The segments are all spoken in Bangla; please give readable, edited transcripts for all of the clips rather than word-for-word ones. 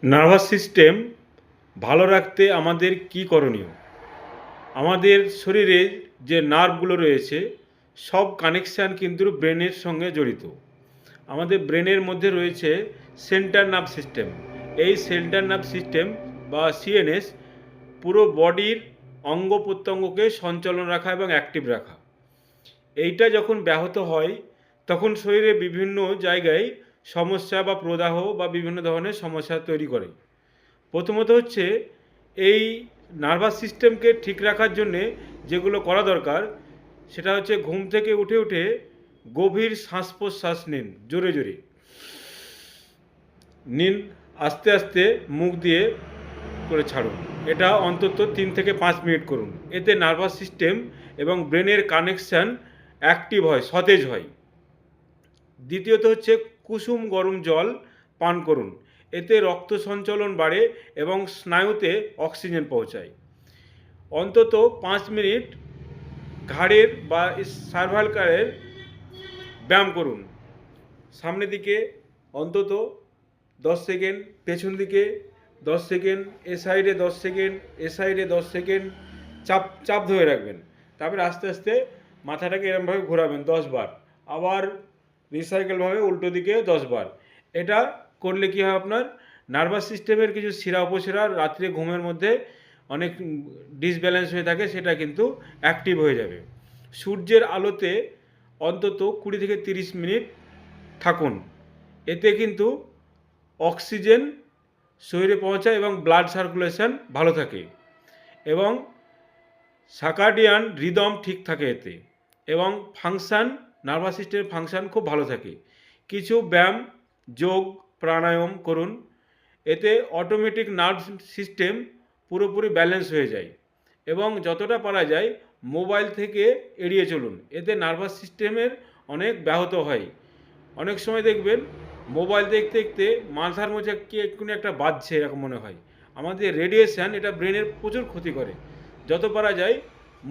নার্ভাস সিস্টেম ভালো রাখতে আমাদের কি করণীয়? আমাদের শরীরে যে নার্ভগুলো রয়েছে সব কানেকশান কিন্তু ব্রেনের সঙ্গে জড়িত। আমাদের ব্রেনের মধ্যে রয়েছে সেন্ট্রাল নার্ভ সিস্টেম। এই সেন্ট্রাল নার্ভ সিস্টেম বা সিএনএস পুরো বডির অঙ্গ প্রত্যঙ্গকে সঞ্চালন রাখা এবং অ্যাক্টিভ রাখা। এইটা যখন ব্যাহত হয় তখন শরীরে বিভিন্ন জায়গায় সমস্যা বা প্রদাহ বা বিভিন্ন ধরনের সমস্যা তৈরি করে। প্রথমত হচ্ছে এই নার্ভাস সিস্টেমকে ঠিক রাখার জন্যে যেগুলো করা দরকার সেটা হচ্ছে ঘুম থেকে উঠে উঠে গভীর শ্বাস প্রশ্বাস নিন, জোরে জোরে নিন, আস্তে আস্তে মুখ দিয়ে করে ছাড়ুন। এটা অন্তত 3 থেকে 5 মিনিট করুন। এতে নার্ভাস সিস্টেম এবং ব্রেনের কানেকশান অ্যাক্টিভ হয়, সতেজ হয়। দ্বিতীয়ত হচ্ছে কুসুম গরম জল পান করুন। এতে রক্ত সঞ্চালন বাড়ে এবং স্নায়ুতে অক্সিজেন পৌঁছায়। অন্তত 5 মিনিট ঘাড়ের বা সার্ভাইকালের ব্যায়াম করুন। সামনের দিকে অন্তত 10 সেকেন্ড, পেছন দিকে 10 সেকেন্ড, এ সাইডে 10 সেকেন্ড, এ সাইডে 10 সেকেন্ড চাপ চাপ ধরে রাখবেন। তারপরে আস্তে আস্তে মাথাটাকে এরমভাবে ঘোরাবেন 10 বার। আবার রিসাইকেলভাবে উল্টো দিকে 10 বার। এটা করলে কী হয়, আপনার নার্ভাস সিস্টেমের কিছু শিরা উপশিরা রাত্রে ঘুমের মধ্যে অনেক ডিসব্যালেন্স হয়ে থাকে, সেটা কিন্তু অ্যাক্টিভ হয়ে যাবে। সূর্যের আলোতে অন্তত 20 থেকে 30 মিনিট থাকুন। এতে কিন্তু অক্সিজেন শরীরে পৌঁছায় এবং ব্লাড সার্কুলেশন ভালো থাকে এবং সার্কাডিয়ান রিদম ঠিক থাকে এতে, এবং ফাংশান, নার্ভাস সিস্টেমের ফাংশান খুব ভালো থাকে। কিছু ব্যায়াম, যোগ, প্রাণায়াম করুন। এতে অটোমেটিক নার্ভ সিস্টেম পুরোপুরি ব্যালেন্স হয়ে যায়। এবং যতটা পারা যায় মোবাইল থেকে এড়িয়ে চলুন। এতে নার্ভাস সিস্টেমের অনেক ব্যাহত হয়। অনেক সময় দেখবেন মোবাইল দেখতে দেখতে মাথার মধ্যে কি এক্ষুনি একটা বাজছে এরকম মনে হয়। আমাদের রেডিয়েশান এটা ব্রেনের প্রচুর ক্ষতি করে। যত পারা যায়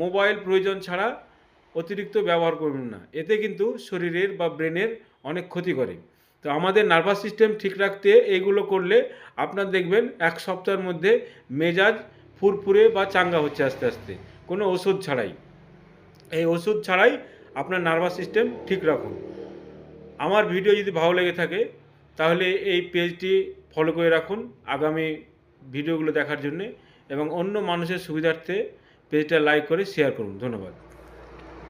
মোবাইল প্রয়োজন ছাড়া অতিরিক্ত ব্যবহার করবেন না। এতে কিন্তু শরীরের বা ব্রেনের অনেক ক্ষতি করে। তো আমাদের নার্ভাস সিস্টেম ঠিক রাখতে এইগুলো করলে আপনার দেখবেন 1 সপ্তাহের মধ্যে মেজাজ ফুরফুরে বা চাঙ্গা হচ্ছে আস্তে আস্তে, কোনো ওষুধ ছাড়াই। এই ওষুধ ছাড়াই আপনার নার্ভাস সিস্টেম ঠিক রাখুন। আমার ভিডিও যদি ভালো লেগে থাকে তাহলে এই পেজটি ফলো করে রাখুন আগামী ভিডিওগুলো দেখার জন্যে, এবং অন্য মানুষের সুবিধার্থে পেজটা লাইক করে শেয়ার করুন। ধন্যবাদ।